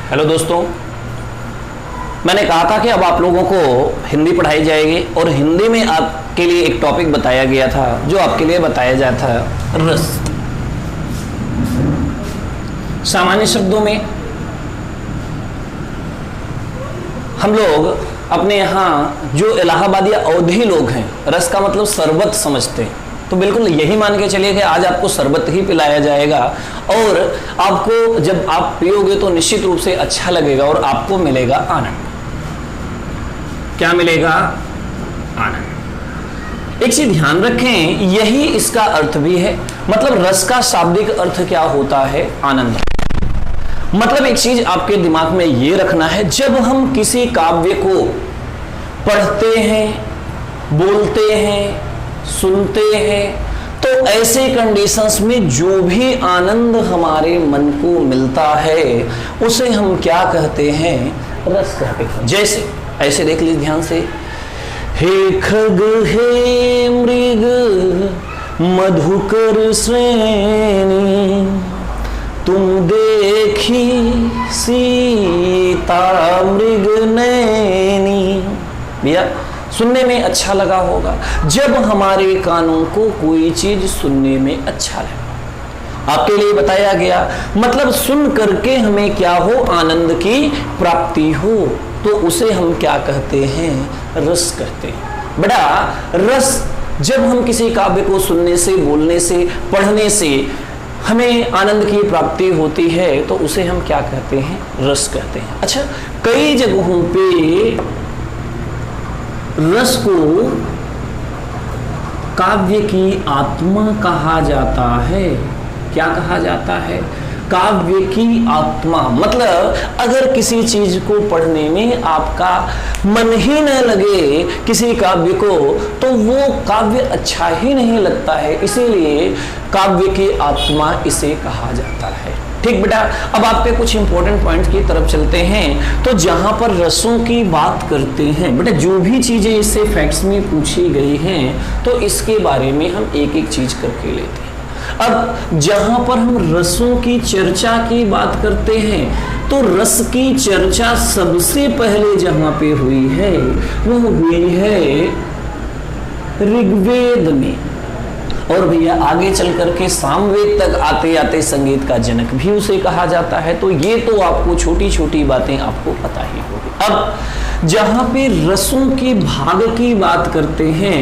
Hello दोस्तों, मैंने कहा था कि अब आप लोगों को हिंदी पढ़ाई जाएगी और हिंदी में आपके लिए एक टॉपिक बताया गया था जो आपके लिए बताया जाता है रस। सामान्य शब्दों में हम लोग अपने यहाँ जो इलाहाबादी या अवधी लोग हैं रस का मतलब शरबत समझते हैं, तो बिल्कुल यही मान के चलिए कि आज आपको शरबत ही पिलाया जाएगा और आपको जब आप पियोगे तो निश्चित रूप से अच्छा लगेगा और आपको मिलेगा आनंद। क्या मिलेगा? आनंद। एक चीज ध्यान रखें, यही इसका अर्थ भी है। मतलब रस का शाब्दिक अर्थ क्या होता है? आनंद। मतलब एक चीज आपके दिमाग में ये रखना है, जब हम किसी काव्य को पढ़ते हैं, बोलते हैं, सुनते हैं, तो ऐसे कंडीशंस में जो भी आनंद हमारे मन को मिलता है उसे हम क्या कहते हैं? रस कहते हैं। जैसे ऐसे देख लीजिए ध्यान से, हे खग हे मृग मधुकर श्रेणी, तुम देखी सीता मृग नैनी। भैया सुनने में अच्छा लगा होगा जब हमारे कानों को कोई चीज सुनने में अच्छा लगा। आपके लिए बताया गया, मतलब सुन करके हमें क्या हो? आनंद की प्राप्ति हो, तो उसे हम क्या कहते हैं? रस कहते हैं। बड़ा रस, जब हम किसी काव्य को सुनने से, बोलने से, पढ़ने से हमें आनंद की प्राप्ति होती है तो उसे हम क्या कहते हैं? रस कहते हैं। अच्छा, कई जगहों पे रस को काव्य की आत्मा कहा जाता है। क्या कहा जाता है? काव्य की आत्मा। मतलब अगर किसी चीज को पढ़ने में आपका मन ही न लगे किसी काव्य को, तो वो काव्य अच्छा ही नहीं लगता है, इसीलिए काव्य की आत्मा इसे कहा जाता है। ठीक बेटा, अब आप पे कुछ इंपॉर्टेंट पॉइंट की तरफ चलते हैं। तो जहां पर रसों की बात करते हैं बेटा, जो भी चीजें इससे फैक्ट्स में पूछी गई हैं तो इसके बारे में हम एक एक चीज करके लेते हैं। अब जहां पर हम रसों की चर्चा की बात करते हैं तो रस की चर्चा सबसे पहले जहां पे हुई है वह हुई है ऋग्वेद में, और भैया आगे चल करके सामवेद तक आते आते संगीत का जनक भी उसे कहा जाता है। तो ये तो आपको छोटी छोटी बातें आपको पता ही होगी। अब जहां पे रसों के भाग की बात करते हैं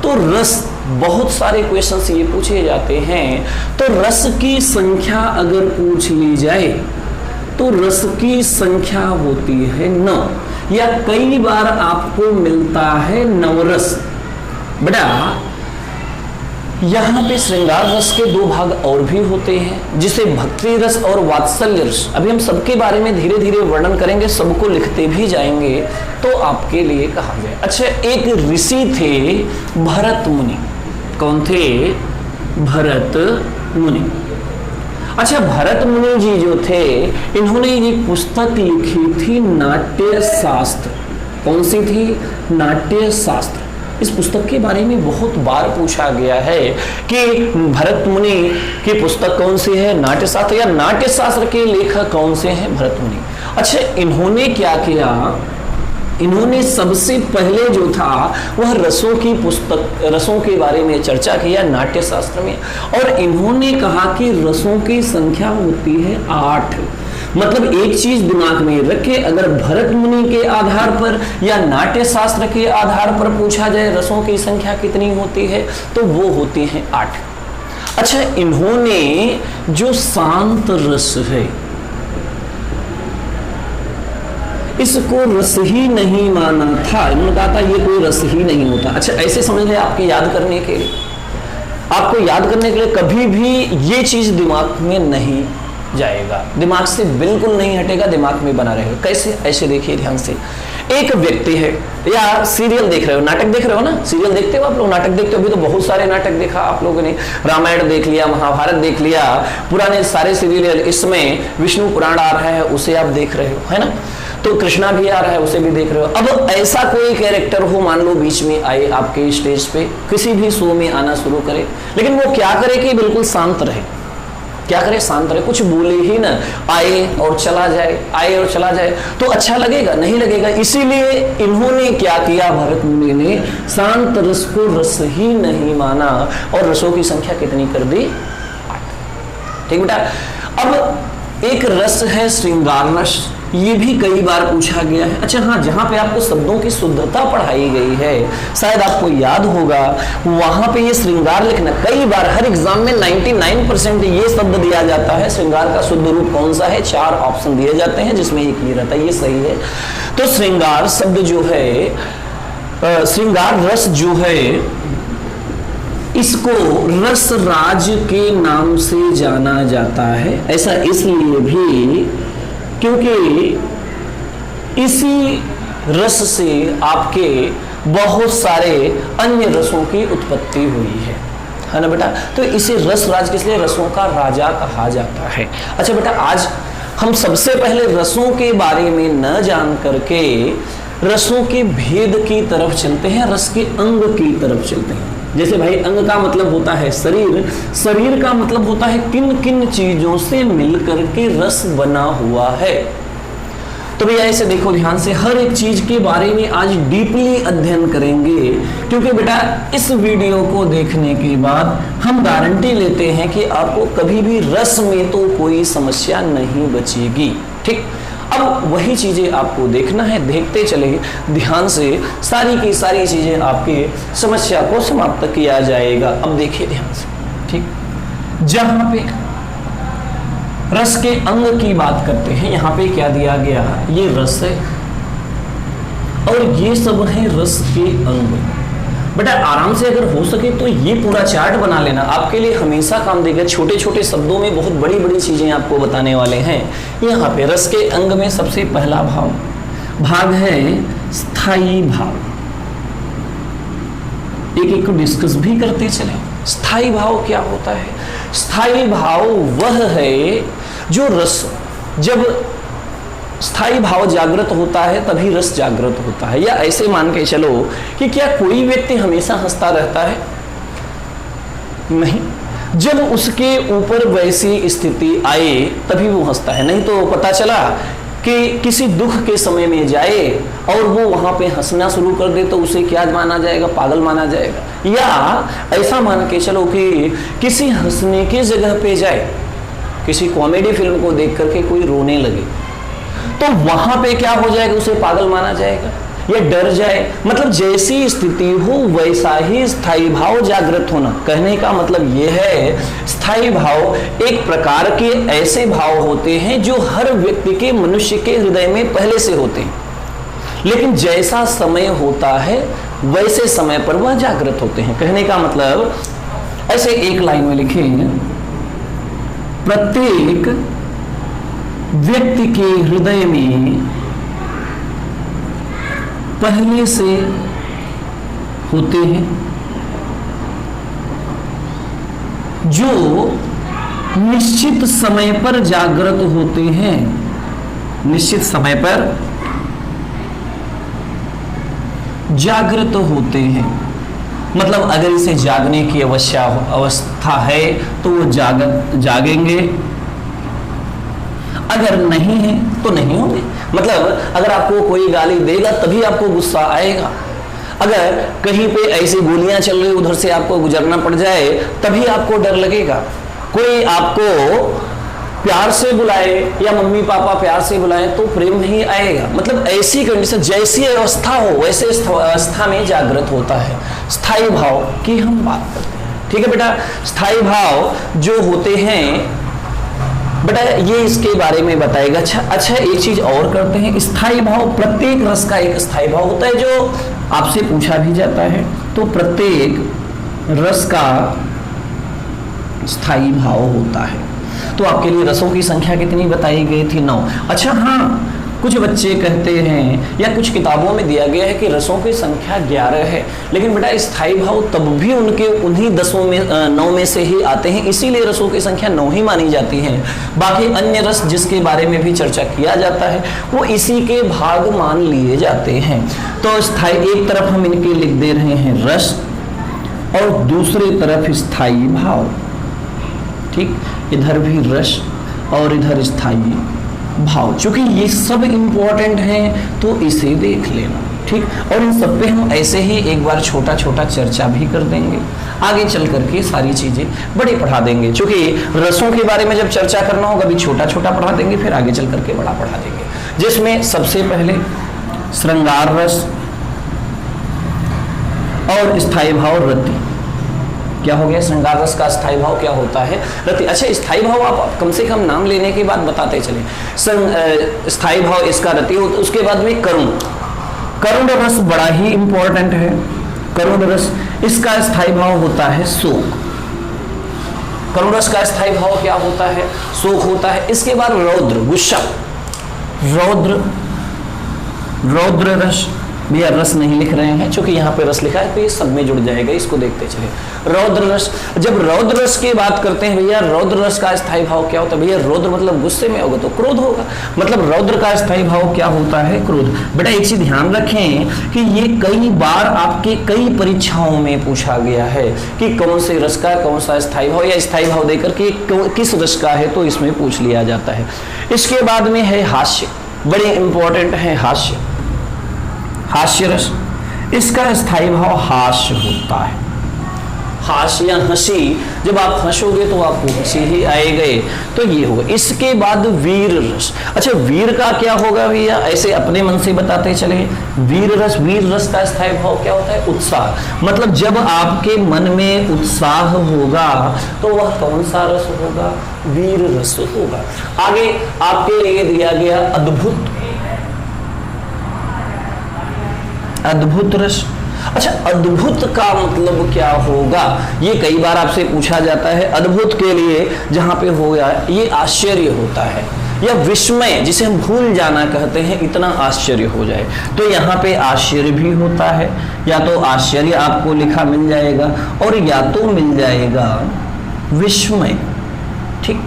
तो रस, बहुत सारे क्वेश्चंस ये पूछे जाते हैं, तो रस की संख्या अगर पूछ ली जाए तो रस की संख्या होती है 9, या कई बार आपको मिलता है नवरस। बेटा यहाँ पे श्रृंगार रस के 2 भाग और भी होते हैं, जिसे भक्ति रस और वात्सल्य रस। अभी हम सबके बारे में धीरे धीरे वर्णन करेंगे, सबको लिखते भी जाएंगे तो आपके लिए कहा जाए। अच्छा, एक ऋषि थे भरत मुनि। कौन थे? भरत मुनि। अच्छा, भरत मुनि जी जो थे, इन्होंने एक पुस्तक लिखी थी नाट्य शास्त्र। कौन सी थी? नाट्य शास्त्र। इस पुस्तक के बारे में बहुत बार पूछा गया है कि भरत मुनि की पुस्तक कौन सी है? नाट्य शास्त्र। या नाट्य शास्त्र के लेखक कौन से हैं? भरत मुनि। अच्छा, इन्होंने क्या किया? इन्होंने सबसे पहले जो था वह रसों की पुस्तक, रसों के बारे में चर्चा किया नाट्य शास्त्र में, और इन्होंने कहा कि रसों की संख्या होती है 8। मतलब एक चीज दिमाग में रखे, अगर भरत मुनि के आधार पर या नाट्य शास्त्र के आधार पर पूछा जाए रसों की संख्या कितनी होती है तो वो होती है 8। अच्छा, इन्होंने जो शांत रस है इसको रस ही नहीं माना था। इन्होंने कहा था ये कोई रस ही नहीं होता। अच्छा, ऐसे समझ लें, आपके याद करने के लिए, आपको याद करने के लिए कभी भी ये चीज दिमाग में नहीं जाएगा, दिमाग से बिल्कुल नहीं हटेगा, दिमाग में बना रहेगा। कैसे? ऐसे देखिए ध्यान से, एक व्यक्ति है, या सीरियल देख रहे हो, नाटक देख रहे हो ना, सीरियल देखते हो आप लोग, नाटक देखते हो। अभी तो बहुत सारे नाटक देखा आप लोगों ने, रामायण देख लिया, महाभारत देख लिया, पुराने सारे सीरियल, इसमें विष्णु पुराण आ रहा है उसे आप देख रहे हो, है ना। तो कृष्णा भी आ रहा है उसे भी देख रहे हो। अब ऐसा कोई कैरेक्टर हो, मान लो बीच में आए आपके स्टेज पे, किसी भी शो में आना शुरू करे, लेकिन वो क्या करे कि बिल्कुल शांत रहे, क्या करे, शांत रहे, कुछ बोले ही ना, आए और चला जाए, आए और चला जाए, तो अच्छा लगेगा? नहीं लगेगा। इसीलिए इन्होंने क्या किया, भरत मुनि ने शांत रस को रस ही नहीं माना और रसों की संख्या कितनी कर दी? 8। ठीक बेटा। अब एक रस है श्रृंगार रस, ये भी कई बार पूछा गया है। अच्छा हाँ, जहां पे आपको शब्दों की शुद्धता पढ़ाई गई है, शायद आपको याद होगा, वहां पे ये श्रृंगार लिखना कई बार हर एग्जाम में 99% ये शब्द दिया जाता है। श्रृंगार का शुद्ध रूप कौन सा है? 4 ऑप्शन दिए जाते हैं जिसमें एक ये रहता है, ये सही है। तो श्रृंगार शब्द जो है, श्रृंगार रस जो है, इसको रस राज के नाम से जाना जाता है। ऐसा इसलिए भी क्योंकि इसी रस से आपके बहुत सारे अन्य रसों की उत्पत्ति हुई है ना बेटा। तो इसे रस राज किस लिए? रसों का राजा कहा जाता है। अच्छा बेटा, आज हम सबसे पहले रसों के बारे में न जान करके रसों के भेद की तरफ चलते हैं, रस के अंग की तरफ चलते हैं। जैसे भाई, अंग का मतलब होता है शरीर, शरीर का मतलब होता है किन किन चीजों से मिलकर के रस बना हुआ है। तो भैया ऐसे देखो ध्यान से, हर एक चीज के बारे में आज डीपली अध्ययन करेंगे, क्योंकि बेटा इस वीडियो को देखने के बाद हम गारंटी लेते हैं कि आपको कभी भी रस में तो कोई समस्या नहीं बचेगी। ठीक, अब वही चीजें आपको देखना है, देखते चले ध्यान से, सारी की सारी चीजें आपकी समस्या को समाप्त किया जाएगा। अब देखिए ध्यान से, ठीक, जहां पे रस के अंग की बात करते हैं, यहां पे क्या दिया गया, ये रस है और ये सब है रस के अंग। बेटा आराम से अगर हो सके तो ये पूरा चार्ट बना लेना, आपके लिए हमेशा काम देगा। छोटे छोटे शब्दों में बहुत बड़ी बड़ी चीजें आपको बताने वाले हैं। यहाँ पे रस के अंग में सबसे पहला भाग है स्थायी भाव। एक एक को डिस्कस भी करते चले। स्थायी भाव क्या होता है? स्थायी भाव वह है जो रस, जब स्थायी भाव जागृत होता है तभी रस जागृत होता है। या ऐसे मान के चलो कि क्या कोई व्यक्ति हमेशा हंसता रहता है? नहीं, जब उसके ऊपर वैसी स्थिति आए तभी वो हंसता है। नहीं तो पता चला कि किसी दुख के समय में जाए और वो वहां पे हंसना शुरू कर दे तो उसे क्या माना जाएगा? पागल माना जाएगा। या ऐसा मान के चलो कि किसी हंसने की जगह पे जाए, किसी कॉमेडी फिल्म को देख करके कोई रोने लगे तो वहां पे क्या हो जाएगा? उसे पागल माना जाएगा या डर जाए। मतलब जैसी स्थिति हो वैसा ही स्थायी भाव जागृत होना। कहने का मतलब यह है, स्थायी भाव एक प्रकार के ऐसे भाव होते हैं जो हर व्यक्ति के, मनुष्य के हृदय में पहले से होते हैं, लेकिन जैसा समय होता है वैसे समय पर वह जागृत होते हैं। कहने का मतलब ऐसे एक लाइन में लिखें, प्रत्येक व्यक्ति के हृदय में पहले से होते हैं जो निश्चित समय पर जागृत होते हैं। निश्चित समय पर जागृत होते हैं, मतलब अगर इसे जागने की अवस्था है तो वो जागेंगे, अगर नहीं है तो नहीं होंगे। मतलब अगर आपको कोई गाली देगा तभी आपको गुस्सा आएगा, अगर कहीं पे ऐसी गोलियां चल रही उधर से आपको गुजरना पड़ जाए तभी आपको डर लगेगा, कोई आपको प्यार से बुलाए या मम्मी पापा प्यार से बुलाए तो प्रेम नहीं आएगा। मतलब ऐसी कंडीशन, जैसी अवस्था हो वैसे अवस्था में जागृत होता है। स्थायी भाव की हम बात करते हैं, ठीक है बेटा। स्थायी भाव जो होते हैं बेटा, ये इसके बारे में बताएगा। अच्छा एक चीज और करते हैं, स्थायी भाव, प्रत्येक रस का एक स्थायी भाव होता है जो आपसे पूछा भी जाता है। तो प्रत्येक रस का स्थायी भाव होता है। तो आपके लिए रसों की संख्या कितनी बताई गई थी? 9। अच्छा हाँ, कुछ बच्चे कहते हैं या कुछ किताबों में दिया गया है कि रसों की संख्या 11 है, लेकिन बेटा स्थायी भाव तब भी उनके उन्हीं 9 में से ही आते हैं, इसीलिए रसों की संख्या 9 ही मानी जाती है। बाकी अन्य रस जिसके बारे में भी चर्चा किया जाता है वो इसी के भाग मान लिए जाते हैं। तो स्थायी, एक तरफ हम इनके लिख दे रहे हैं रस और दूसरी तरफ स्थायी भाव, ठीक, इधर भी रस और इधर स्थायी भाव। चूंकि ये सब इंपॉर्टेंट हैं तो इसे देख लेना, ठीक। और इन सब पे हम ऐसे ही एक बार छोटा छोटा चर्चा भी कर देंगे, आगे चल करके सारी चीजें बड़ी पढ़ा देंगे। चूंकि रसों के बारे में जब चर्चा करना होगा, अभी छोटा छोटा पढ़ा देंगे, फिर आगे चल करके बड़ा पढ़ा देंगे। जिसमें सबसे पहले श्रृंगार रस और स्थायी भाव रति। क्या हो गया? श्रृंगार रस का स्थायी भाव क्या होता है? रति। अच्छा, स्थायी भाव आप कम से कम नाम लेने के बाद बताते चले। स्थायी भाव इसका रति होता है। उसके बाद में करुण, करुण रस बड़ा ही इंपॉर्टेंट है। करुण रस, इसका स्थायी भाव होता है शोक। करुण रस का स्थायी भाव क्या होता है? शोक होता है। इसके बाद रौद्र, गुस्सा। रौद्र, रौद्र रस, भैया रस नहीं लिख रहे हैं क्योंकि यहाँ पे रस लिखा है तो ये सब में जुड़ जाएगा, इसको देखते चले। रौद्र रस, जब रौद्र रस की बात करते हैं भैया, रौद्र रस का स्थायी भाव क्या होता है? भैया रौद्र मतलब गुस्से में होगा तो क्रोध होगा, मतलब रौद्र का स्थायी भाव क्या होता है? क्रोध। बेटा एक चीज ध्यान रखें कि ये कई बार आपके कई परीक्षाओं में पूछा गया है कि कौन से रस का कौन सा स्थायी भाव, या स्थायी भाव देकर के किस रस का है, तो इसमें पूछ लिया जाता है। इसके बाद में है हास्य, बड़े इंपॉर्टेंट है हास्य। हास्य रस, इसका स्थायी भाव हास्य होता है। हास्य या हंसी, जब आप हंसोगे तो आपको हंसी ही आएगी, तो ये होगा। इसके बाद वीर रस। अच्छा, वीर का क्या होगा भैया? ऐसे अपने मन से बताते चले। वीर रस, वीर रस का स्थायी भाव क्या होता है? उत्साह। मतलब जब आपके मन में उत्साह होगा तो वह कौन सा रस होगा? वीर रस होगा। आगे आपके लिए दिया गया अद्भुत, अद्भुत रस। अच्छा, अद्भुत का मतलब क्या होगा? ये कई बार आपसे पूछा जाता है। अद्भुत के लिए जहां पे हो गया, ये आश्चर्य होता है या विस्मय, जिसे हम भूल जाना कहते हैं, इतना आश्चर्य हो जाए, तो यहाँ पे आश्चर्य भी होता है। या तो आश्चर्य आपको लिखा मिल जाएगा और या तो मिल जाएगा विस्मय, ठीक।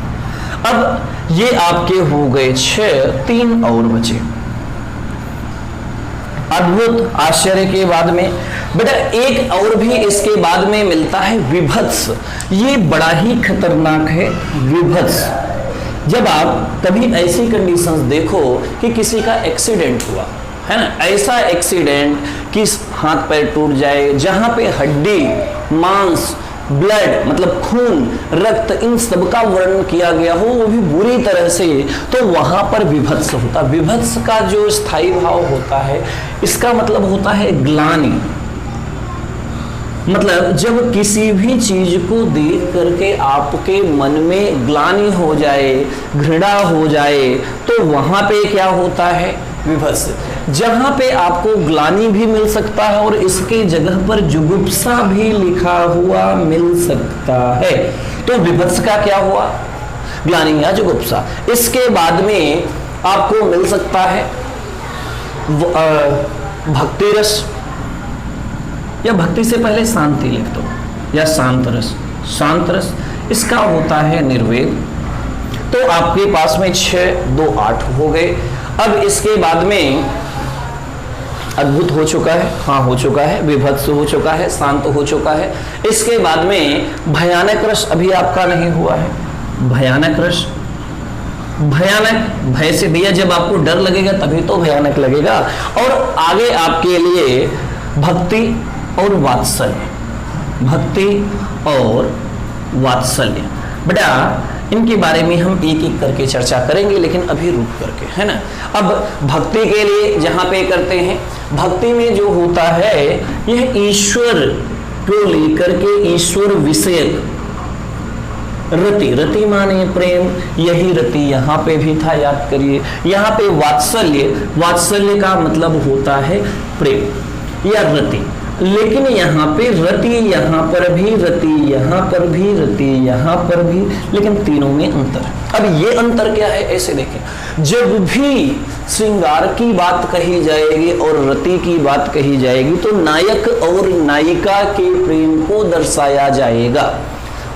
अब ये आपके हो गए 6, 3 और बचे। अद्भुत, आश्चर्य के बाद में बेटा एक और भी इसके बाद में मिलता है विभत्स। ये बड़ा ही खतरनाक है, विभत्स। जब आप कभी ऐसी कंडीशंस देखो कि किसी का एक्सीडेंट हुआ है ना, ऐसा एक्सीडेंट कि हाथ पैर टूट जाए, जहां पे हड्डी, मांस, ब्लड मतलब खून, रक्त, इन सब का वर्णन किया गया हो, वो भी बुरी तरह से, तो वहां पर विभत्स होता। विभत्स का जो स्थायी भाव होता है, इसका मतलब होता है ग्लानि। मतलब जब किसी भी चीज को देख करके आपके मन में ग्लानि हो जाए, घृणा हो जाए, तो वहां पे क्या होता है? विभत्स। जहां पे आपको ग्लानि भी मिल सकता है और इसके जगह पर जुगुप्सा भी लिखा हुआ मिल सकता है, तो विभत्स का क्या हुआ? ग्लानि या जुगुप्सा। इसके बाद में आपको मिल सकता है भक्ति रस, या भक्ति से पहले शांति लिख दो, या शांत रस। शांत रस, इसका होता है निर्वेद। तो आपके पास में 6, 2, 8 हो गए। अब इसके बाद में अद्भुत हो चुका है, हाँ हो चुका है, विभत्स हो चुका है, शांत हो चुका है। इसके बाद में भयानक रस अभी आपका नहीं हुआ है। भयानक रस, भयानक भय से दिया, जब आपको डर लगेगा तभी तो भयानक लगेगा। और आगे आपके लिए भक्ति और वात्सल्य, भक्ति और वात्सल्य। बेटा इनके बारे में हम एक एक करके चर्चा करेंगे, लेकिन अभी रुक करके, है ना। अब भक्ति के लिए जहां पे करते हैं, भक्ति में जो होता है यह ईश्वर को लेकर के, ईश्वर विषयक रति, रति माने प्रेम, यही रति यहाँ पे भी था, याद करिए। यहाँ पे वात्सल्य, वात्सल्य का मतलब होता है प्रेम या रति, लेकिन यहाँ पे रति, यहाँ पर भी रति, यहाँ पर भी रति, यहाँ पर भी, लेकिन तीनों में अंतर है। अब ये अंतर क्या है ऐसे देखें। जब भी श्रृंगार की बात कही जाएगी और रति की बात कही जाएगी तो नायक और नायिका के प्रेम को दर्शाया जाएगा।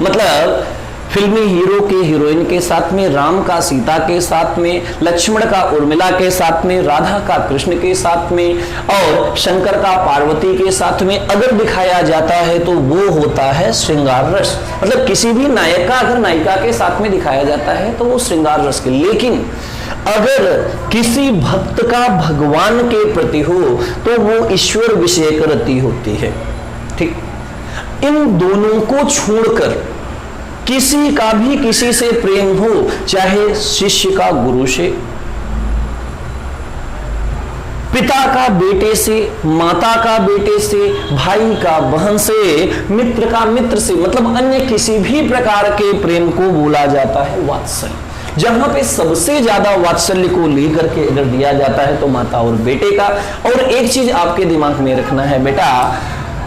मतलब फिल्मी हीरो के हीरोइन के साथ में, राम का सीता के साथ में, लक्ष्मण का उर्मिला के साथ में, राधा का कृष्ण के साथ में और शंकर का पार्वती के साथ में अगर दिखाया जाता है तो वो होता है श्रृंगार रस। मतलब किसी भी नायक का अगर नायिका के साथ में दिखाया जाता है तो वो श्रृंगार रस के। लेकिन अगर किसी भक्त का भगवान के प्रति हो तो वो ईश्वर विषयक रति होती है। ठीक, इन दोनों को छोड़कर किसी का भी किसी से प्रेम हो, चाहे शिष्य का गुरु से, पिता का बेटे से, माता का बेटे से, भाई का बहन से, मित्र का मित्र से, मतलब अन्य किसी भी प्रकार के प्रेम को बोला जाता है वात्सल्य। जहां पे सबसे ज्यादा वात्सल्य को लेकर के अगर दिया जाता है तो माता और बेटे का। और एक चीज आपके दिमाग में रखना है बेटा,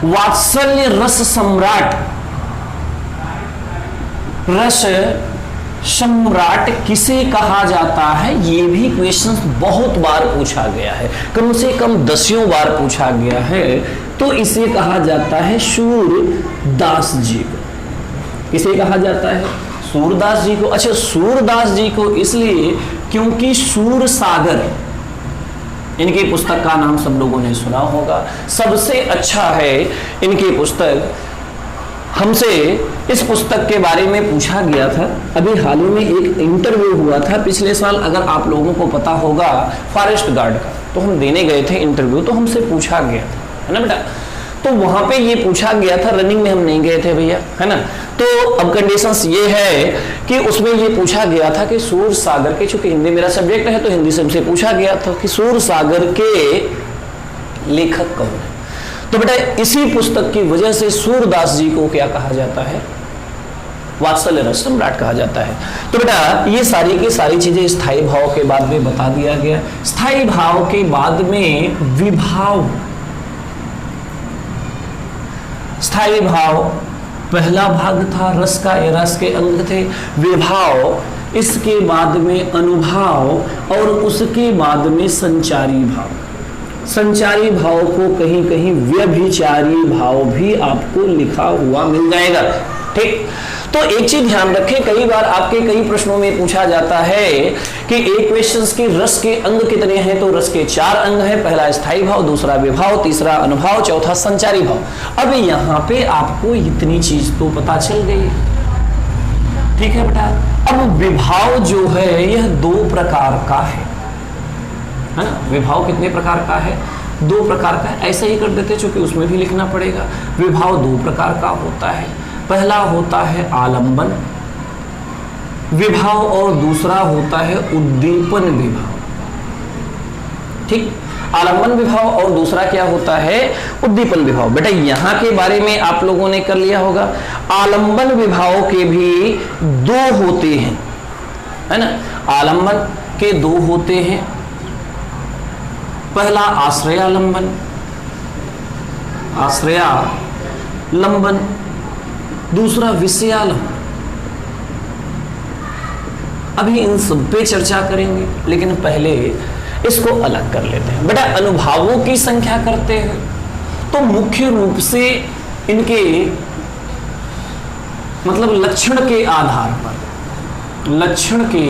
वात्सल्य रस सम्राट, रस सम्राट किसे कहा जाता है, यह भी क्वेश्चन बहुत बार पूछा गया है, कम से कम 10 बार पूछा गया है। तो इसे कहा जाता है सूरदास जी को। किसे कहा जाता है? सूरदास जी को। अच्छा, सूरदास जी को इसलिए क्योंकि सूर सागर, इनकी पुस्तक का नाम सब लोगों ने सुना होगा, सबसे अच्छा है इनकी पुस्तक। हमसे इस पुस्तक के बारे में पूछा गया था, अभी हाल ही में एक इंटरव्यू हुआ था पिछले साल, अगर आप लोगों को पता होगा, फॉरेस्ट गार्ड का, तो हम देने गए थे इंटरव्यू, तो हमसे पूछा गया था, है ना बेटा। तो वहां पे ये पूछा गया था, रनिंग में हम नहीं गए थे भैया, है ना। तो अब कंडीशंस ये है कि उसमें ये पूछा गया था कि सूर सागर के, चूंकि हिंदी मेरा सब्जेक्ट है तो हिंदी से हमसे पूछा गया था कि सूर सागर के लेखक कौन है। तो बेटा इसी पुस्तक की वजह से सूरदास जी को क्या कहा जाता है? वात्सल्य रस सम्राट कहा जाता है। तो बेटा ये सारी की सारी चीजें स्थायी भाव के बाद में बता दिया गया। स्थायी भाव के बाद में विभाव, स्थायी भाव पहला भाग था, रस का, रस के अंग थे। विभाव, इसके बाद में अनुभाव और उसके बाद में संचारी भाव। संचारी भाव को कहीं कहीं व्यभिचारी भाव भी आपको लिखा हुआ मिल जाएगा। ठीक, तो एक चीज ध्यान रखें, कई बार आपके कई प्रश्नों में पूछा जाता है कि एक क्वेश्चंस के रस के अंग कितने हैं, तो रस के 4 अंग हैं। पहला स्थायी भाव, दूसरा विभाव, तीसरा अनुभाव, चौथा संचारी भाव। अब यहाँ पे आपको इतनी चीज तो पता चल गई, ठीक है बेटा। अब विभाव जो है यह 2 प्रकार का है ना। विभाव कितने प्रकार का है? 2 प्रकार का है। ऐसे ही कर देते चूंकि उसमें भी लिखना पड़ेगा। विभाव 2 प्रकार का होता है। पहला होता है आलंबन विभाव और दूसरा होता है उद्दीपन विभाव। ठीक, आलंबन विभाव और दूसरा क्या होता है? उद्दीपन विभाव। बेटा यहां के बारे में आप लोगों ने कर लिया होगा। आलंबन विभाव के भी 2 होते हैं, है ना। आलंबन के 2 होते हैं। पहला आश्रयालंबन, आश्रयालंबन, दूसरा विषयालंबन। अभी इन सब पे चर्चा करेंगे, लेकिन पहले इसको अलग कर लेते हैं। बेटा अनुभावों की संख्या करते हैं तो मुख्य रूप से इनके मतलब लक्षण के आधार पर, लक्षण के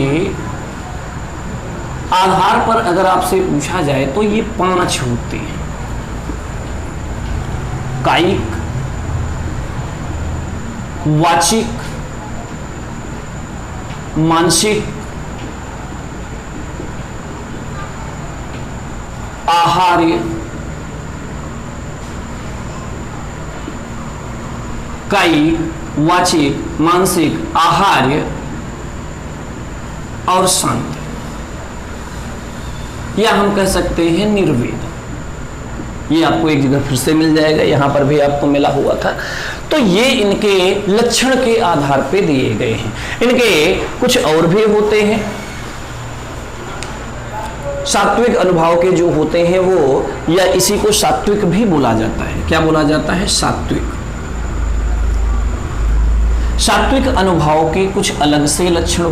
आधार पर अगर आपसे पूछा जाए तो ये 5 होते हैं। कायिक, वाचिक, मानसिक, आहार्य, कायिक, वाचिक, मानसिक, आहार्य और शांत, या हम कह सकते हैं निर्वेद। ये आपको एक जगह फिर से मिल जाएगा, यहां पर भी आपको मिला हुआ था। तो ये इनके लक्षण के आधार पे दिए गए हैं। इनके कुछ और भी होते हैं। सात्विक अनुभाव के जो होते हैं वो, या इसी को सात्विक भी बोला जाता है। क्या बोला जाता है? सात्विक। सात्विक अनुभाव के कुछ अलग से लक्षण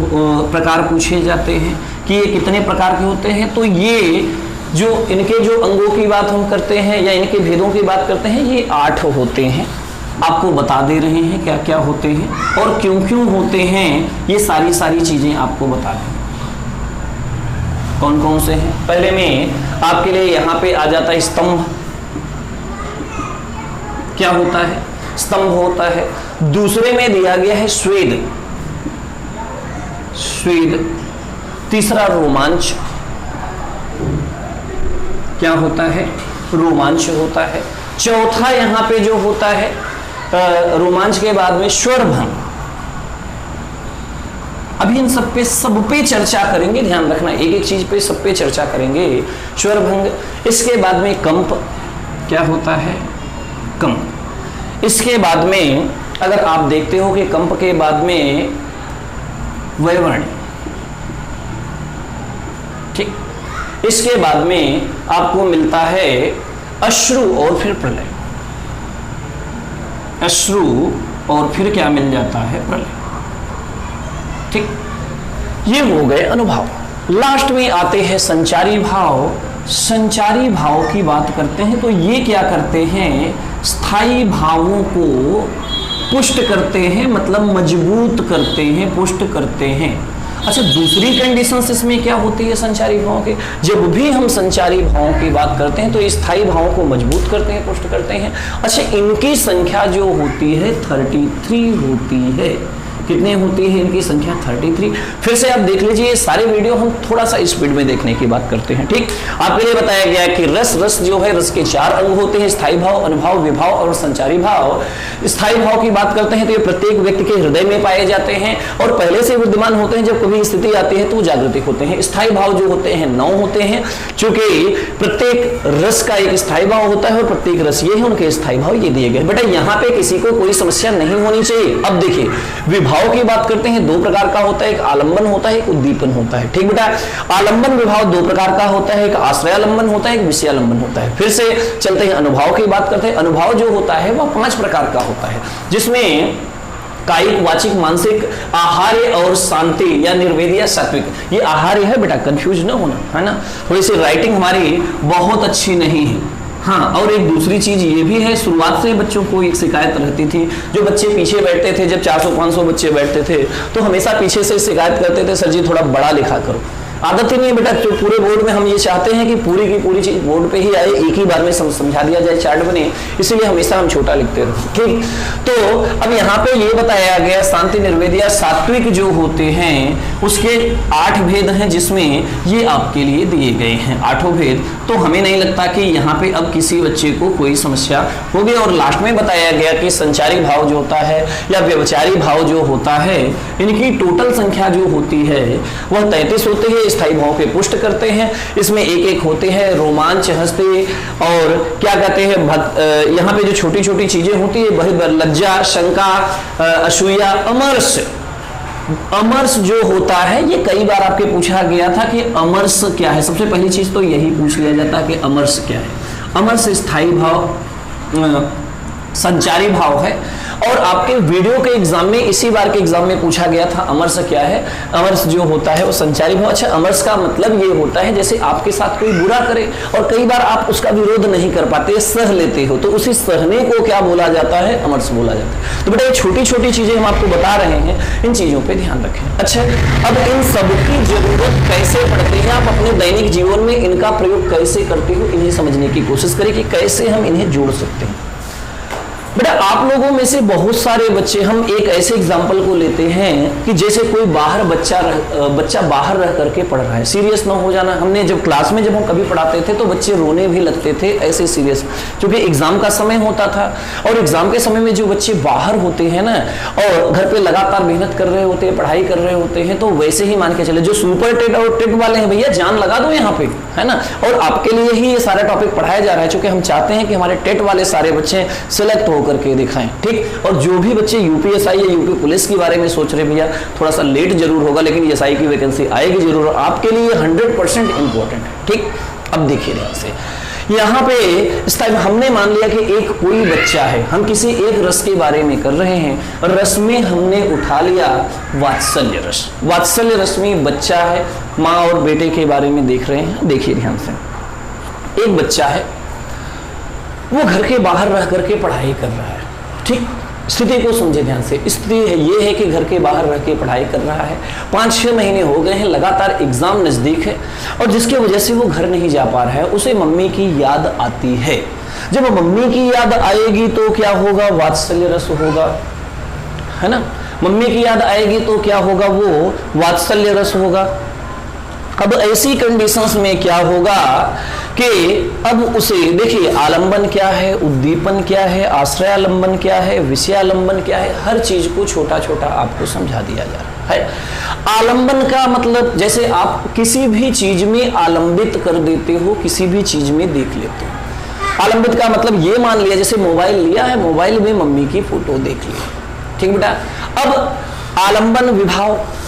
प्रकार पूछे जाते हैं कि ये कितने प्रकार के होते हैं। तो ये जो इनके जो अंगों की बात हम करते हैं या इनके भेदों की बात करते हैं, ये 8 होते हैं। आपको बता दे रहे हैं क्या क्या होते हैं और क्यों क्यों होते हैं, ये सारी चीजें आपको बता दें। कौन कौन से हैं? पहले में आपके लिए यहां पे आ जाता है स्तंभ। क्या होता है? स्तंभ होता है। दूसरे में दिया गया है स्वेद, स्वेद। तीसरा रोमांच। क्या होता है? रोमांच होता है। चौथा यहां पे जो होता है रोमांच के बाद में स्वरभंग। अभी इन सब पे चर्चा करेंगे, ध्यान रखना, एक एक चीज पे सब पे चर्चा करेंगे। स्वरभंग। इसके बाद में कंप। क्या होता है? कंप। इसके बाद में अगर आप देखते हो कि कंप के बाद में वैवर्ण्य, ठीक। इसके बाद में आपको मिलता है अश्रु और फिर प्रलय। अश्रु और फिर क्या मिल जाता है? प्रलय, ठीक। ये हो गए अनुभव। लास्ट में आते हैं संचारी भाव। संचारी भाव की बात करते हैं तो ये क्या करते हैं? स्थायी भावों को पुष्ट करते हैं, मतलब मजबूत करते हैं, पुष्ट करते हैं। अच्छा, दूसरी कंडीशंस इसमें क्या होती है संचारी भावों के? जब भी हम संचारी भावों की बात करते हैं तो स्थायी भावों को मजबूत करते हैं, पुष्ट करते हैं। अच्छा, इनकी संख्या जो होती है 33 होती है। कितने होती है इनकी संख्या? 33। फिर से आप देख लीजिए, ये सारे वीडियो हम थोड़ा सा स्पीड में देखने की बात करते हैं, ठीक। आपके लिए बताया गया कि रस जो है, रस के 4 अंग होते हैं, स्थायी भाव, अनुभाव, विभाव और संचारी भाव। स्थायी भाव की बात करते हैं तो ये प्रत्येक व्यक्ति के हृदय में पाए जाते हैं और पहले से विद्यमान होते हैं। जब कभी स्थिति आती है तो जागृतिक होते हैं। स्थायी भाव जो होते हैं 9 होते हैं, चूंकि प्रत्येक रस का एक स्थायी भाव होता है और प्रत्येक रस ये है, उनके स्थायी भाव ये दिए गए। बेटा यहाँ पे किसी को कोई समस्या नहीं होनी चाहिए। अब देखिए, विभाव की बात करते हैं, 2 प्रकार का होता है, एक आलंबन होता है, एक उद्दीपन होता है, ठीक बेटा। आलंबन विभाव 2 प्रकार का होता है, एक आश्रयालंबन होता है, एक विषयालंबन होता है। फिर से चलते हैं, अनुभाव की बात करते हैं। अनुभाव जो होता है वह 5 प्रकार का होता है, जिसमें कायिक, वाचिक, मानसिक, आहार्य और शांति या निर्वेद या सात्विक। ये आहार्य है बेटा, कंफ्यूज ना होना, है ना। थोड़ी सी राइटिंग हमारी बहुत अच्छी नहीं है। हाँ, और एक दूसरी चीज ये भी है, शुरुआत से बच्चों को एक शिकायत रहती थी। जो बच्चे पीछे बैठते थे, जब 400-500 बच्चे बैठते थे तो हमेशा पीछे से शिकायत करते थे, सर जी थोड़ा बड़ा लिखा करो। आदत ही नहीं है बेटा, तो पूरे बोर्ड में हम ये चाहते हैं कि पूरी की पूरी चीज बोर्ड पे ही आए, एक ही बार में समझा दिया जाए, चार्ट बने, इसीलिए हमेशा हम छोटा लिखते रहे, ठीक। तो अब यहाँ पे ये बताया गया, शांति, निर्वेद या सात्विक जो होते हैं उसके 8 भेद हैं, जिसमें ये आपके लिए दिए गए हैं 8 भेद। तो हमें नहीं लगता कि यहाँ पे अब किसी बच्चे को कोई समस्या होगी। और लास्ट में बताया गया कि संचारी भाव जो होता है या व्यभिचारी भाव जो होता है, इनकी टोटल संख्या जो होती है वह 33 होती है। स्थायी भाव के पुष्ट करते हैं, इसमें एक एक होते हैं, रोमांच, हंसते और क्या कहते हैं, यहाँ पे जो छोटी छोटी चीजें होती है, लज्जा, शंका, असूया, अमर्ष। अमर्ष जो होता है ये कई बार आपके पूछा गया था कि अमर्ष क्या है। सबसे पहली चीज तो यही पूछ लिया जाता है कि अमर्ष क्या है। अमर्ष स्थायी भाव, संचारी भाव है। और आपके वीडियो के एग्जाम में, इसी बार के एग्जाम में पूछा गया था अमर्ष क्या है। अमर्ष जो होता है वो संचारी भाव। अच्छा, अमर्ष का मतलब ये होता है जैसे आपके साथ कोई बुरा करे और कई बार आप उसका विरोध नहीं कर पाते, सह लेते हो, तो उसी सहने को क्या बोला जाता है? अमर्ष बोला जाता है। तो बेटा ये छोटी छोटी चीजें हम आपको बता रहे हैं, इन चीजों पे ध्यान रखें। अच्छा, अब इन सबकी जरूरत कैसे पड़ती है, आप अपने दैनिक जीवन में इनका प्रयोग कैसे करते हो, इन्हें समझने की कोशिश करें कि कैसे हम इन्हें जोड़ सकते हैं। बेटा आप लोगों में से बहुत सारे बच्चे, हम एक ऐसे एग्जाम्पल को लेते हैं कि जैसे कोई बाहर बच्चा बाहर रह करके पढ़ रहा है। सीरियस ना हो जाना, हमने जब क्लास में जब हम कभी पढ़ाते थे तो बच्चे रोने भी लगते थे, ऐसे सीरियस, क्योंकि एग्जाम का समय होता था। और एग्जाम के समय में जो बच्चे बाहर होते हैं ना और घर पे लगातार मेहनत कर रहे होते हैं, पढ़ाई कर रहे होते हैं, तो वैसे ही मान के चले जो सुपर टेट और टेट वाले हैं, भैया जान लगा दो यहाँ पे, है ना। और आपके लिए ही ये सारा टॉपिक पढ़ाया जा रहा है, क्योंकि हम चाहते हैं कि हमारे टेट वाले सारे बच्चे सिलेक्ट हो करके दिखाएं, ठीक। और जो भी बच्चे यूपीएसआई या यूपी पुलिस के बारे में सोच रहे भैया थोड़ा सा लेट जरूर होगा, लेकिन एसआई की वैकेंसी आएगी जरूर, आपके लिए 100% इंपॉर्टेंट है, ठीक। अब देखिए ध्यान से, यहाँ पे इस टाइम हमने मान लिया कि एक कोई बच्चा है, हम किसी एक रस के बारे में कर रहे हैं और रस में हमने उठा लिया वात्सल्य रस। वात्सल्य रस में बच्चा है, माँ और बेटे के बारे में देख रहे हैं। देखिए ध्यान से, एक बच्चा है, वो घर के बाहर रह करके पढ़ाई कर रहा है, ठीक, स्थिति को समझे ध्यान से। स्थिति है ये है कि घर के बाहर रह के पढ़ाई कर रहा है, 5-6 महीने हो गए हैं, लगातार एग्जाम नजदीक है और जिसकी वजह से वो घर नहीं जा पा रहा है, उसे मम्मी की याद आती है। जब मम्मी की याद आएगी तो क्या होगा, वात्सल्य रस होगा, है ना। मम्मी की याद आएगी तो क्या होगा, वो वात्सल्य रस होगा। अब ऐसी कंडीशंस में क्या होगा कि अब उसे देखिए, आलंबन क्या है, उद्दीपन क्या है, आश्रयालंबन क्या है, विषयालंबन क्या है, हर चीज को छोटा छोटा आपको समझा दिया जा रहा है। आलंबन का मतलब जैसे आप किसी भी चीज में आलंबित कर देते हो, किसी भी चीज में देख लेते हो। आलंबित का मतलब ये मान लिया, जैसे मोबाइल लिया है, मोबाइल में मम्मी की फोटो देख ली, ठीक बेटा। अब आलंबन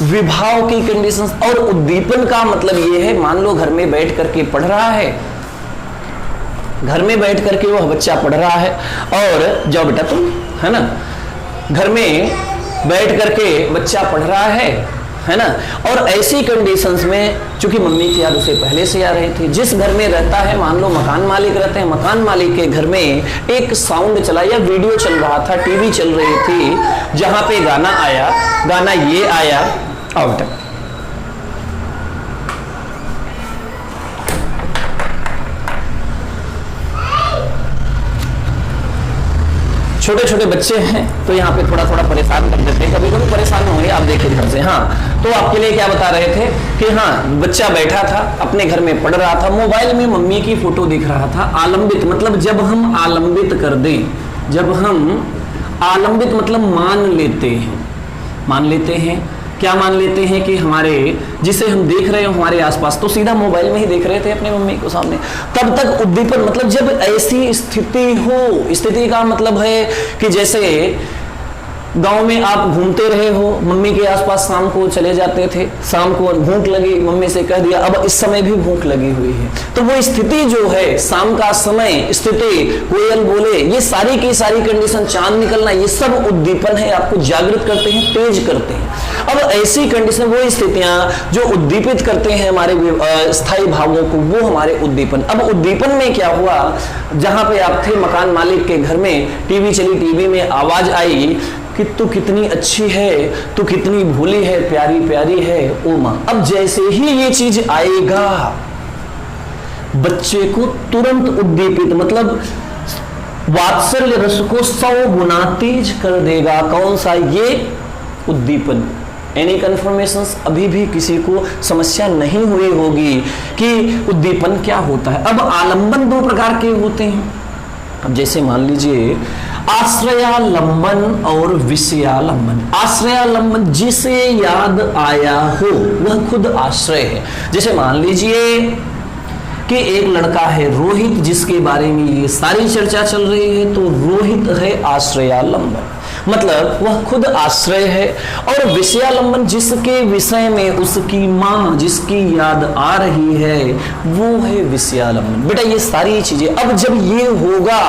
विभाव की कंडीशंस। और उद्दीपन का मतलब ये है, मान लो घर में बैठ करके पढ़ रहा है, घर में बैठ करके वह बच्चा पढ़ रहा है और जाओ बेटा तुम, है ना, घर में बैठ करके बच्चा पढ़ रहा है ना। और ऐसी कंडीशंस में चूंकि मम्मी की याद उसे पहले से आ रही थी, जिस घर में रहता है, मान लो मकान मालिक रहते हैं, मकान मालिक के घर में एक साउंड चला या वीडियो चल रहा था, टीवी चल रही थी, जहां पे गाना आया, गाना ये आया, आओ बेटा, छोटे छोटे बच्चे हैं तो यहाँ पे थोड़ा थोड़ा परेशान कर देते हैं, कभी कभी परेशान होंगे, आप देखिए ध्यान से। हाँ, तो आपके लिए क्या बता रहे थे कि हाँ, बच्चा बैठा था अपने घर में पढ़ रहा था, मोबाइल में मम्मी की फोटो दिख रहा था। आलंबित मतलब जब हम आलंबित कर दें, जब हम आलंबित मतलब मान लेते हैं क्या मान लेते हैं कि हमारे जिसे हम देख रहे हो हमारे आसपास, तो सीधा मोबाइल में ही देख रहे थे अपने मम्मी को सामने, तब तक उद्दीपन मतलब जब ऐसी स्थिति हो, स्थिति का मतलब है कि जैसे गांव में आप घूमते रहे हो, मम्मी के आसपास शाम को चले जाते थे, शाम को भूख लगी, मम्मी से कह दिया अब इस समय भी भूख लगी हुई है, तो वो स्थिति जो है, शाम का समय, स्थिति, कोयल बोले, ये सारी की सारी कंडीशन, चांद निकलना, ये सब उद्दीपन है, आपको जागृत करते हैं, तेज करते हैं। अब ऐसी कंडीशन, वो स्थितियां जो उद्दीपित करते हैं हमारे स्थायी भावों को, वो हमारे उद्दीपन। अब उद्दीपन में क्या हुआ, जहां पे आप थे मकान मालिक के घर में, टीवी चली, टीवी में आवाज आई कि तू कितनी अच्छी है, तू कितनी भोली है, प्यारी प्यारी है ओ मां। अब जैसे ही ये चीज आएगा, बच्चे को तुरंत उद्दीपित मतलब वात्सल्य रस को 100 गुना तेज कर देगा। कौन सा, ये उद्दीपन। एनी कंफर्मेशंस, अभी भी किसी को समस्या नहीं हुई होगी कि उद्दीपन क्या होता है। अब आलंबन 2 प्रकार के होते हैं। अब जैसे मान लीजिए आश्रयालंबन और विषयालंबन। आश्रयालंबन जिसे याद आया हो वह खुद आश्रय है। जैसे मान लीजिए कि एक लड़का है रोहित, जिसके बारे में ये सारी चर्चा चल रही है, तो रोहित है आश्रयालंबन, मतलब वह खुद आश्रय है। और विषयालंबन जिसके विषय में उसकी मां जिसकी याद आ रही है, वो है विषयालंबन। बेटा ये सारी चीजें, अब जब ये होगा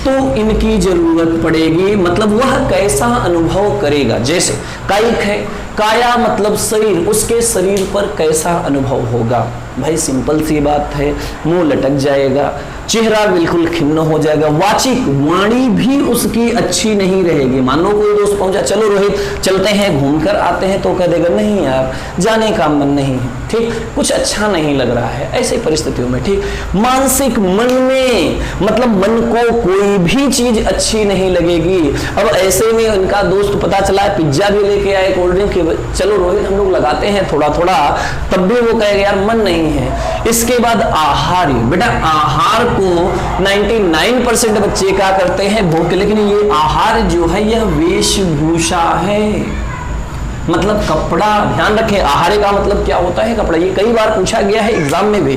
तो इनकी जरूरत पड़ेगी, मतलब वह कैसा अनुभव करेगा। जैसे कायिक है, काया मतलब शरीर, उसके शरीर पर कैसा अनुभव होगा। भाई सिंपल सी बात है, मुंह लटक जाएगा, चेहरा बिल्कुल खिन्न हो जाएगा, वाचिक वाणी भी उसकी अच्छी नहीं रहेगी। मान लो कोई दोस्त पहुंचा, चलो रोहित चलते हैं घूमकर आते हैं, तो कह देगा नहीं यार जाने का मन नहीं है, ठीक, कुछ अच्छा नहीं लग रहा है। ऐसे परिस्थितियों में, ठीक, मानसिक मन में मतलब मन को कोई भी चीज अच्छी नहीं लगेगी। अब ऐसे में उनका दोस्त पता चला है पिज्जा भी लेके आए, कोल्ड ड्रिंक, चलो रोहित हम लोग लगाते हैं थोड़ा थोड़ा, तब भी वो कहेगा यार मन नहीं है। इसके बाद आहार, बेटा आहार को 99% बच्चे क्या करते हैं, भूख, लेकिन ये आहार जो है यह वेशभूषा है, मतलब कपड़ा। ध्यान रखें आहार का मतलब क्या होता है, कपड़ा। ये कई बार पूछा गया है एग्जाम में भी।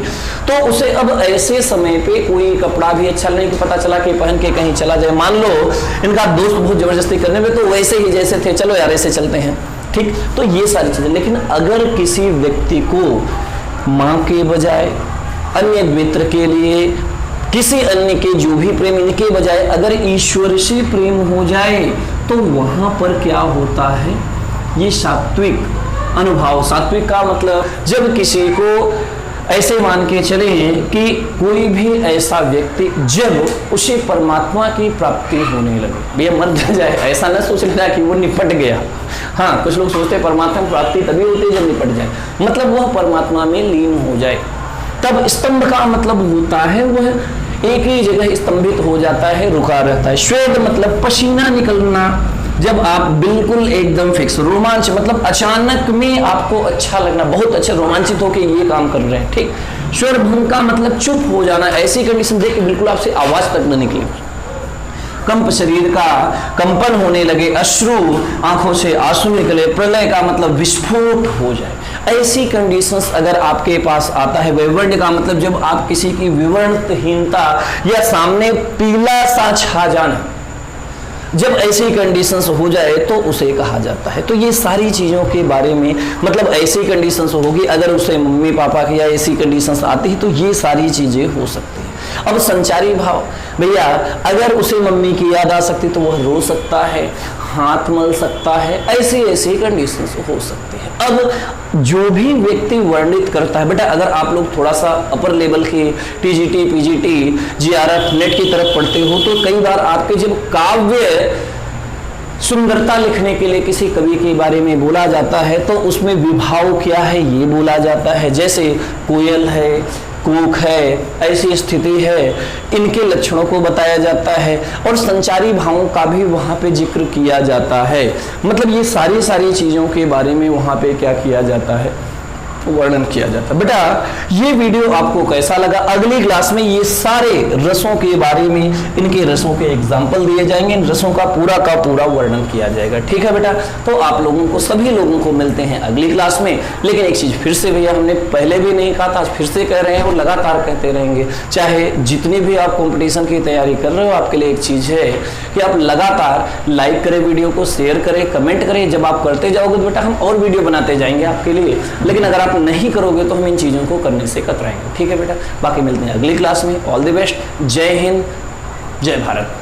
तो उसे अब ऐसे समय पे कोई कपड़ा भी अच्छा नहीं कि पता चला कि पहन के कहीं चला जाए, मान लो इनका दोस्त बहुत जबरदस्ती करने में, तो वैसे ही जैसे थे, चलो यार ऐसे चलते हैं, ठीक। तो ये सारी चीजें। लेकिन अगर किसी व्यक्ति को मां के बजाय अन्य मित्र के लिए, किसी अन्य के जो भी प्रेम, इनके बजाय अगर ईश्वर से प्रेम हो जाए, तो वहां पर क्या होता है, ये सात्विक अनुभव। सात्विक का मतलब जब किसी को ऐसे मान के चले कि कोई भी ऐसा व्यक्ति जब उसे परमात्मा की प्राप्ति होने लगे, भैया मर जाए ऐसा न सोच लेना कि वो निपट गया। हाँ, कुछ लोग सोचते हैं परमात्मा की प्राप्ति तभी होती है जब निपट जाए, मतलब वह परमात्मा में लीन हो जाए। तब स्तंभ का मतलब होता है वह एक ही जगह स्तंभित हो जाता है, रुका रहता है। श्वेत मतलब पसीना निकलना, जब आप बिल्कुल एकदम फिक्स, रोमांच मतलब अचानक में आपको अच्छा लगना, बहुत अच्छा रोमांचित होकर ये काम कर रहे हैं, ठीक। स्वर्भंग का मतलब चुप हो जाना, ऐसी कंडीशन देख के बिल्कुल आपसे आवाज तक न निकले। कंप शरीर का कंपन होने लगे, अश्रु आंखों से आंसू निकले, प्रलय का मतलब विस्फोट हो जाए। ऐसी कंडीशंस अगर आपके पास आता है। वैवर्ण्य का मतलब जब आप किसी की विवरणहीनता या सामने पीला सा छा जाना, जब ऐसी कंडीशंस हो जाए तो उसे कहा जाता है। तो ये सारी चीजों के बारे में मतलब ऐसी कंडीशंस होगी, अगर उसे मम्मी पापा की या ऐसी कंडीशंस आती है तो ये सारी चीजें हो सकती है। अब संचारी भाव, भैया अगर उसे मम्मी की याद आ सकती तो वह रो सकता है, हाथ मल सकता है, ऐसी ऐसी कंडीशंस हो सकती है। अब जो भी व्यक्ति वर्णित करता है, बेटा अगर आप लोग थोड़ा सा अपर लेवल के टीजीटी, पीजीटी, जीआरएफ, नेट की तरफ पढ़ते हो तो कई बार आपके जब काव्य सुंदरता लिखने के लिए किसी कवि के बारे में बोला जाता है तो उसमें विभाव क्या है ये बोला जाता है। जैसे कोयल है, कूक है, ऐसी स्थिति है, इनके लक्षणों को बताया जाता है और संचारी भावों का भी वहां पे जिक्र किया जाता है। मतलब ये सारी चीजों के बारे में वहां पे क्या किया जाता है, वर्णन किया जाता है। बेटा ये वीडियो आपको कैसा लगा? अगली क्लास में ये सारे रसों के बारे में, इनके रसों के एग्जाम्पल दिए जाएंगे, इन रसों का पूरा वर्णन किया जाएगा। ठीक है बेटा, तो आप लोगों को, सभी लोगों को मिलते हैं अगली क्लास में। लेकिन एक चीज फिर से भैया हमने पहले भी नहीं कहा था, आज फिर से कह रहे हैं और लगातार कहते रहेंगे, चाहे जितनी भी आप कंपटीशन की तैयारी कर रहे हो, आपके लिए एक चीज है कि आप लगातार लाइक करें, वीडियो को शेयर करें, कमेंट करें। जब आप करते जाओगे तो बेटा हम और वीडियो बनाते जाएंगे आपके लिए, लेकिन अगर आप नहीं करोगे तो हम इन चीजों को करने से कतराएंगे। ठीक है बेटा, बाकी मिलते हैं अगली क्लास में। ऑल द बेस्ट, जय हिंद, जय भारत।